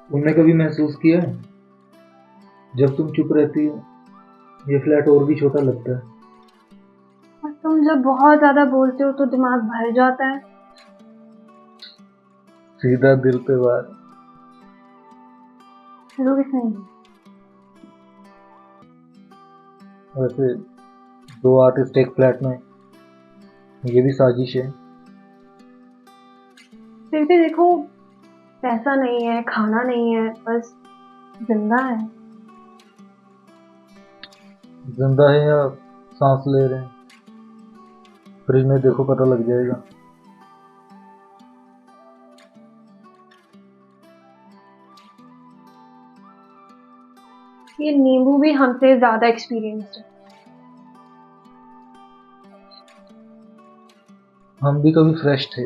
तुमने कभी महसूस किया है, जब तुम चुप रहती हो ये फ्लैट और भी छोटा लगता है। और तुम जब बहुत ज्यादा बोलते हो तो दिमाग भर जाता है। सीधा दिल पे वार। शुरू किसने की? वैसे दो आर्टिस्ट एक फ्लैट में, ये भी साजिश है। फिर भी देखो, पैसा नहीं है, खाना नहीं है, बस जिंदा है। जिंदा है या सांस ले रहे हैं, फ्रिज में देखो पता लग जाएगा। ये नींबू भी हमसे ज्यादा एक्सपीरियंस्ड है। हम भी कभी फ्रेश थे,